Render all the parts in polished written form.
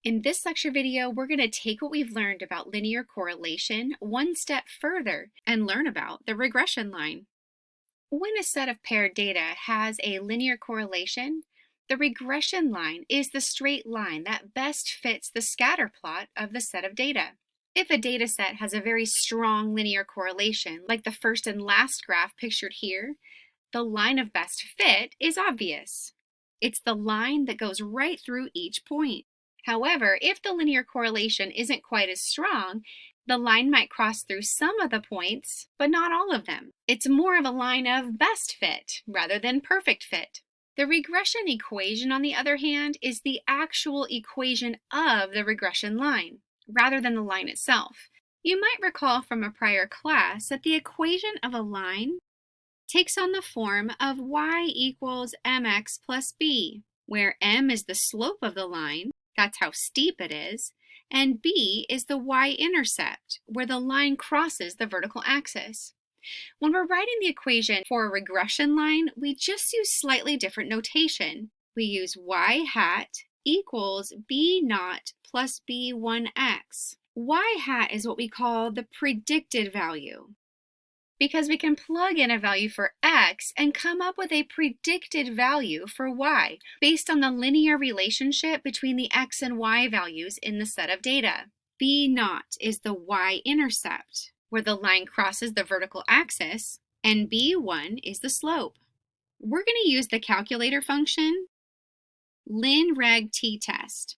In this lecture video, we're going to take what we've learned about linear correlation one step further and learn about the regression line. When a set of paired data has a linear correlation, the regression line is the straight line that best fits the scatter plot of the set of data. If a data set has a very strong linear correlation, like the first and last graph pictured here, the line of best fit is obvious. It's the line that goes right through each point. However, if the linear correlation isn't quite as strong, the line might cross through some of the points, but not all of them. It's more of a line of best fit rather than perfect fit. The regression equation, on the other hand, is the actual equation of the regression line, rather than the line itself. You might recall from a prior class that the equation of a line takes on the form of y equals mx plus b, where m is the slope of the line, that's how steep it is, and b is the y-intercept, where the line crosses the vertical axis. When we're writing the equation for a regression line, we just use slightly different notation. We use y hat equals b naught plus b1x. Y hat is what we call the predicted value, because we can plug in a value for x and come up with a predicted value for y based on the linear relationship between the x and y values in the set of data. B naught is the y-intercept, where the line crosses the vertical axis, and b1 is the slope. We're going to use the calculator function linregtest.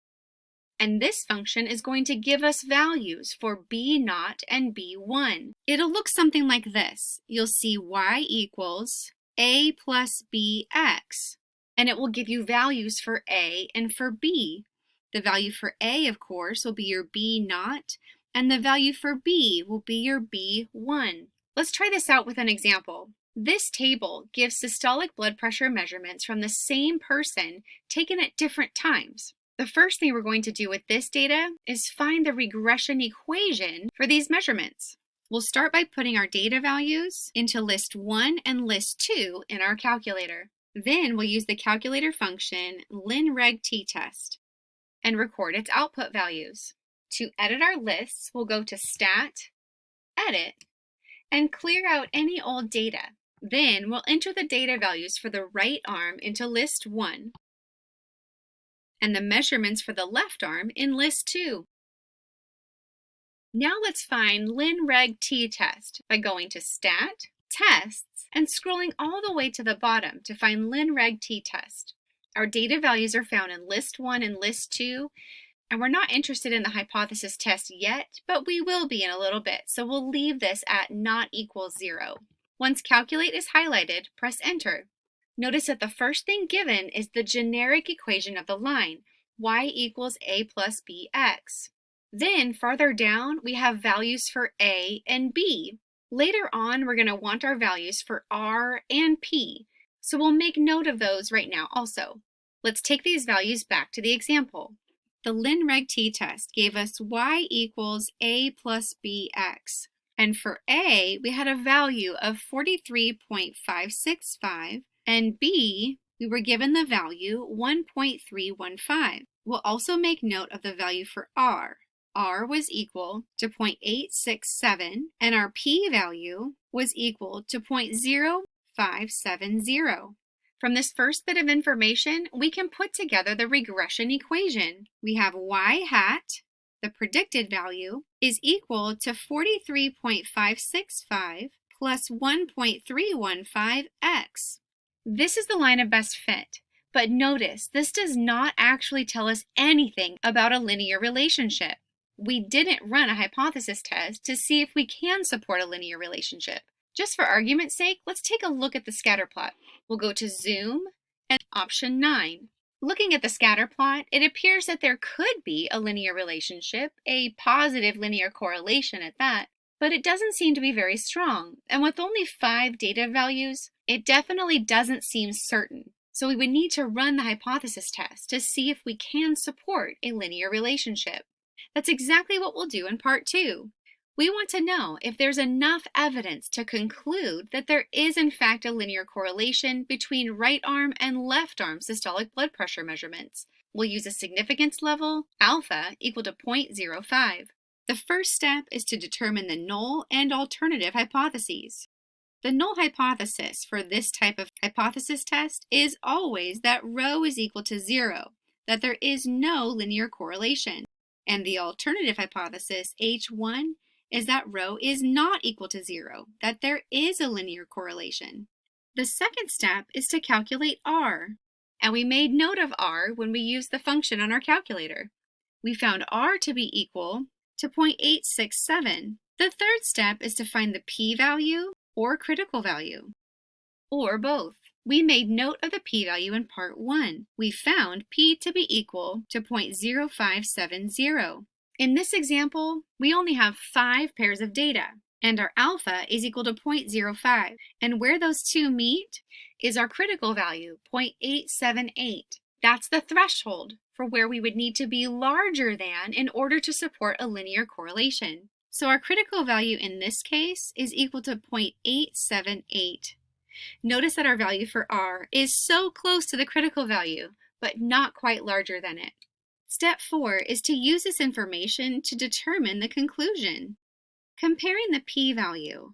And this function is going to give us values for b naught and b1. It'll look something like this. You'll see y equals a plus bx, and it will give you values for a and for b. The value for a, of course, will be your b naught, and the value for b will be your b1. Let's try this out with an example. This table gives systolic blood pressure measurements from the same person taken at different times. The first thing we're going to do with this data is find the regression equation for these measurements. We'll start by putting our data values into list 1 and list 2 in our calculator. Then we'll use the calculator function linregtest and record its output values. To edit our lists, we'll go to Stat, Edit, and clear out any old data. Then we'll enter the data values for the right arm into list 1. And the measurements for the left arm in list 2. Now let's find linregtest by going to Stat, Tests, and scrolling all the way to the bottom to find linregtest. Our data values are found in list 1 and list 2, and we're not interested in the hypothesis test yet, but we will be in a little bit, so we'll leave this at not equals 0. Once calculate is highlighted, press enter. Notice that the first thing given is the generic equation of the line, y equals a plus bx. Then farther down, we have values for a and b. Later on, we're going to want our values for r and p, so we'll make note of those right now also. Let's take these values back to the example. The linregtest gave us y equals a plus bx. And for a, we had a value of 43.565, and b, we were given the value 1.315. We'll also make note of the value for r. R was equal to 0.867, and our p-value was equal to 0.0570. From this first bit of information, we can put together the regression equation. We have y hat, the predicted value, is equal to 43.565 plus 1.315x. This is the line of best fit, but notice this does not actually tell us anything about a linear relationship. We didn't run a hypothesis test to see if we can support a linear relationship. Just for argument's sake, let's take a look at the scatter plot. We'll go to Zoom and option 9. Looking at the scatter plot, it appears that there could be a linear relationship, a positive linear correlation at that, but it doesn't seem to be very strong. And with only 5 data values, it definitely doesn't seem certain. So we would need to run the hypothesis test to see if we can support a linear relationship. That's exactly what we'll do in part 2. We want to know if there's enough evidence to conclude that there is in fact a linear correlation between right arm and left arm systolic blood pressure measurements. We'll use a significance level, alpha equal to 0.05. The first step is to determine the null and alternative hypotheses. The null hypothesis for this type of hypothesis test is always that rho is equal to 0, that there is no linear correlation. And the alternative hypothesis, H1, is that rho is not equal to 0, that there is a linear correlation. The second step is to calculate R. And we made note of R when we used the function on our calculator. We found R to be equal to 0.867. The third step is to find the p-value or critical value, or both. We made note of the p-value in part 1. We found p to be equal to 0.0570. In this example, we only have 5 pairs of data, and our alpha is equal to 0.05. And where those two meet is our critical value, 0.878. That's the threshold for where we would need to be larger than in order to support a linear correlation. So our critical value in this case is equal to 0.878. Notice that our value for R is so close to the critical value, but not quite larger than it. Step 4 is to use this information to determine the conclusion. Comparing the p-value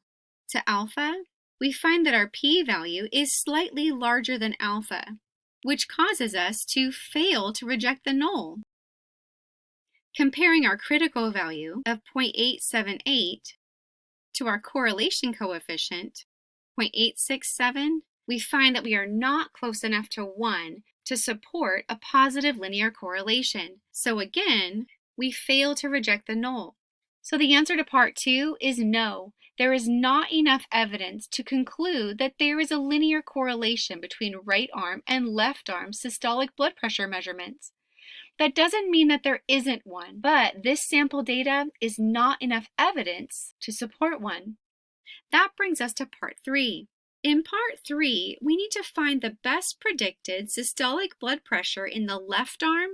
to alpha, we find that our p-value is slightly larger than alpha, which causes us to fail to reject the null. Comparing our critical value of 0.878 to our correlation coefficient, 0.867, we find that we are not close enough to 1 to support a positive linear correlation. So again, we fail to reject the null. So the answer to part 2 is no. There is not enough evidence to conclude that there is a linear correlation between right arm and left arm systolic blood pressure measurements. That doesn't mean that there isn't one, but this sample data is not enough evidence to support one. That brings us to part 3. In part 3, we need to find the best predicted systolic blood pressure in the left arm,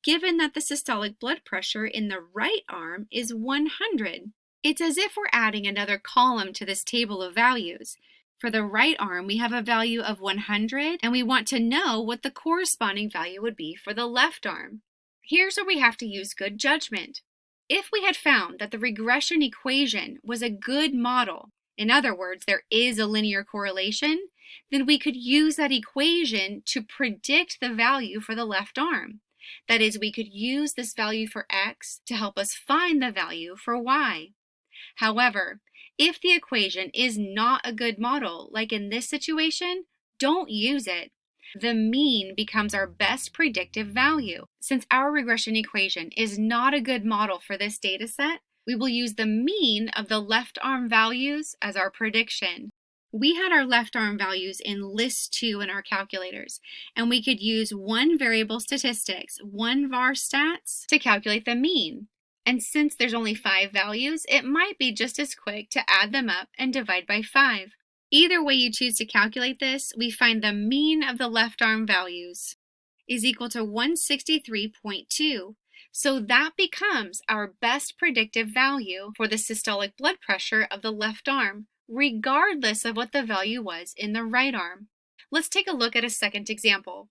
given that the systolic blood pressure in the right arm is 100. It's as if we're adding another column to this table of values. For the right arm, we have a value of 100, and we want to know what the corresponding value would be for the left arm. Here's where we have to use good judgment. If we had found that the regression equation was a good model, in other words, there is a linear correlation, then we could use that equation to predict the value for the left arm. That is, we could use this value for x to help us find the value for y. However, if the equation is not a good model, like in this situation, don't use it. The mean becomes our best predictive value. Since our regression equation is not a good model for this data set, we will use the mean of the left arm values as our prediction. We had our left arm values in list 2 in our calculators, and we could use one variable statistics, one var stats, to calculate the mean. And since there's only 5 values, it might be just as quick to add them up and divide by 5. Either way you choose to calculate this, we find the mean of the left arm values is equal to 163.2. So that becomes our best predictive value for the systolic blood pressure of the left arm, regardless of what the value was in the right arm. Let's take a look at a second example.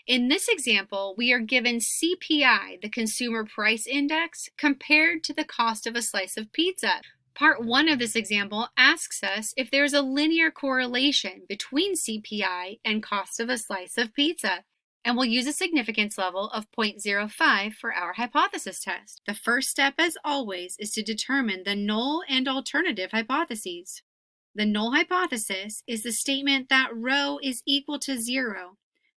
In this example, we are given CPI, the Consumer Price Index, compared to the cost of a slice of pizza. Part 1 of this example asks us if there's a linear correlation between CPI and cost of a slice of pizza. And we'll use a significance level of 0.05 for our hypothesis test. The first step, as always, is to determine the null and alternative hypotheses. The null hypothesis is the statement that rho is equal to 0.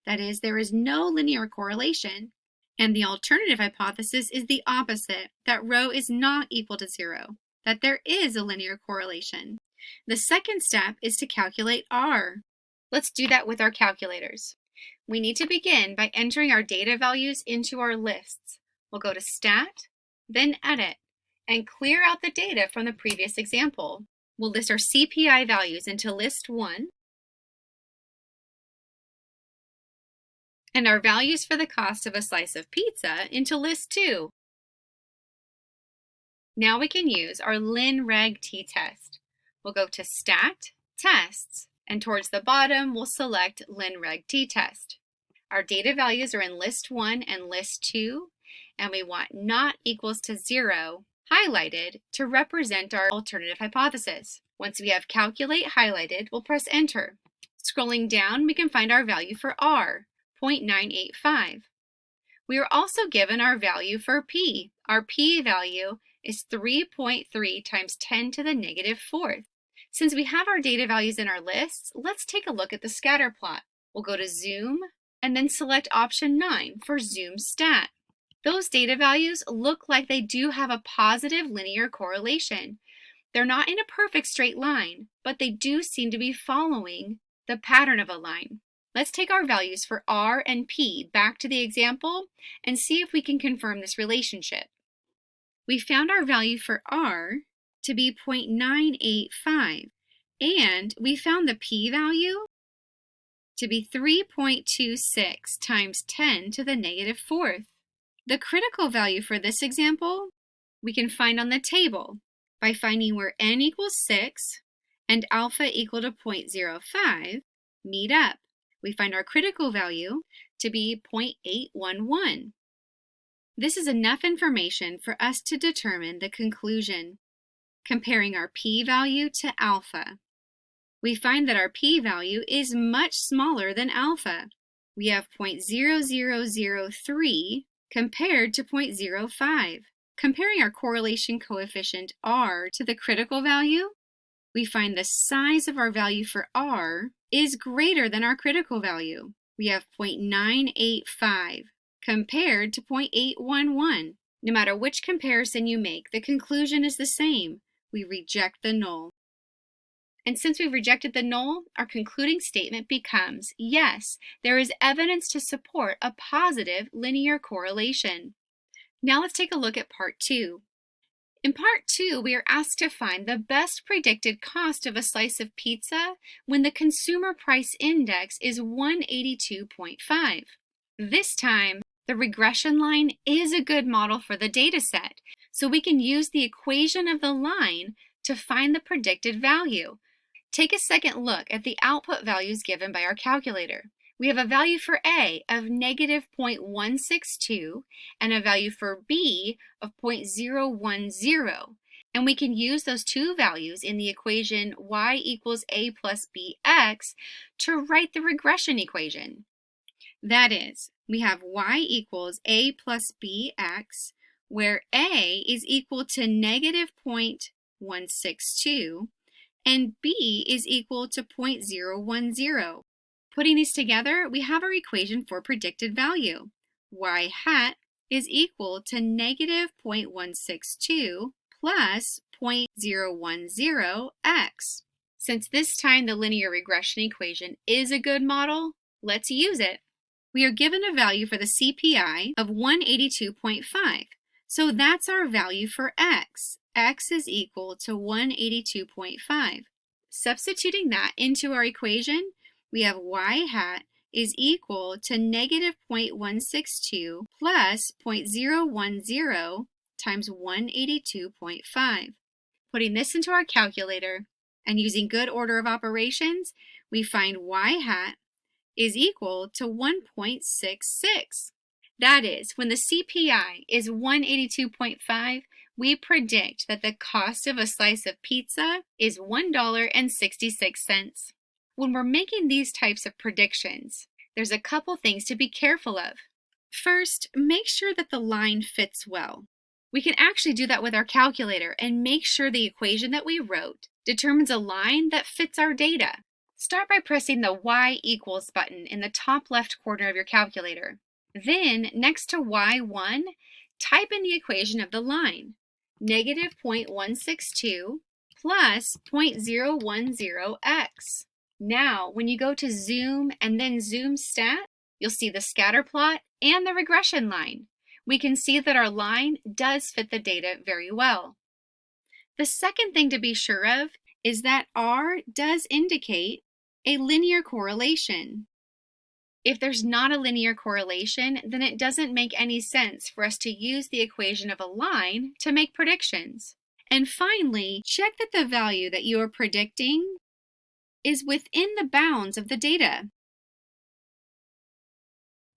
That is, there is no linear correlation. And the alternative hypothesis is the opposite, that rho is not equal to 0, that there is a linear correlation. The second step is to calculate R. Let's do that with our calculators. We need to begin by entering our data values into our lists. We'll go to Stat, then Edit, and clear out the data from the previous example. We'll list our CPI values into List 1, and our values for the cost of a slice of pizza into List 2. Now we can use our lin-reg t-test. We'll go to Stat, Tests, and towards the bottom we'll select lin-reg t-test. Our data values are in list 1 and list 2, and we want not equals to 0 highlighted to represent our alternative hypothesis. Once we have calculate highlighted, we'll press enter. Scrolling down, we can find our value for R, 0.985. We are also given our value for P. Our P value is 3.3 times 10 to the negative fourth. Since we have our data values in our lists, let's take a look at the scatter plot. We'll go to Zoom and then select option 9 for Zoom Stat. Those data values look like they do have a positive linear correlation. They're not in a perfect straight line, but they do seem to be following the pattern of a line. Let's take our values for R and P back to the example and see if we can confirm this relationship. We found our value for R to be 0.985, and we found the P value to be 3.26 times 10 to the negative fourth. The critical value for this example we can find on the table by finding where n equals 6 and alpha equal to 0.05 meet up. We find our critical value to be 0.811. This is enough information for us to determine the conclusion. Comparing our p-value to alpha, we find that our p-value is much smaller than alpha. We have 0.0003 compared to 0.05. Comparing our correlation coefficient R to the critical value, we find the size of our value for R is greater than our critical value. We have 0.985 compared to 0.811. No matter which comparison you make, the conclusion is the same. We reject the null. And since we've rejected the null, our concluding statement becomes, yes, there is evidence to support a positive linear correlation. Now let's take a look at part 2. In part 2, we are asked to find the best predicted cost of a slice of pizza when the consumer price index is 182.5. This time, the regression line is a good model for the data set, so we can use the equation of the line to find the predicted value. Take a second look at the output values given by our calculator. We have a value for A of negative 0.162 and a value for B of 0.010. And we can use those two values in the equation y equals A plus bx to write the regression equation. That is, we have y equals A plus bx, where A is equal to negative 0.162 and B is equal to 0.010. Putting these together, we have our equation for predicted value. Y hat is equal to negative 0.162 plus 0.010x. Since this time the linear regression equation is a good model, let's use it. We are given a value for the CPI of 182.5. So that's our value for x. X is equal to 182.5. Substituting that into our equation, we have y hat is equal to negative 0.162 plus 0.010 times 182.5. Putting this into our calculator and using good order of operations, we find y hat is equal to 1.66. That is, when the CPI is 182.5, we predict that the cost of a slice of pizza is $1.66. When we're making these types of predictions, there's a couple things to be careful of. First, make sure that the line fits well. We can actually do that with our calculator and make sure the equation that we wrote determines a line that fits our data. Start by pressing the Y equals button in the top left corner of your calculator. Then, next to Y1, type in the equation of the line, negative 0.162 plus 0.010x. Now, when you go to Zoom and then Zoom Stat, you'll see the scatter plot and the regression line. We can see that our line does fit the data very well. The second thing to be sure of is that R does indicate a linear correlation. If there's not a linear correlation, then it doesn't make any sense for us to use the equation of a line to make predictions. And finally, check that the value that you are predicting is within the bounds of the data.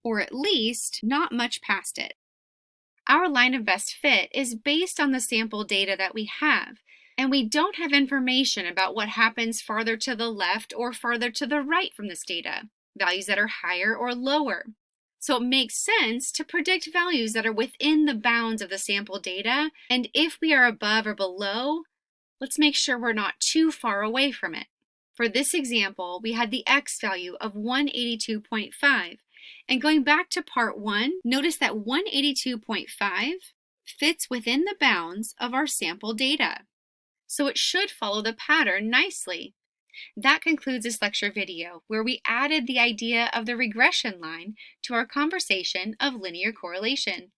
or at least not much past it. Our line of best fit is based on the sample data that we have, and we don't have information about what happens farther to the left or farther to the right from this data, values that are higher or lower. So it makes sense to predict values that are within the bounds of the sample data, and if we are above or below, let's make sure we're not too far away from it. For this example, we had the X value of 182.5. And going back to part 1, notice that 182.5 fits within the bounds of our sample data. So it should follow the pattern nicely. That concludes this lecture video, where we added the idea of the regression line to our conversation of linear correlation.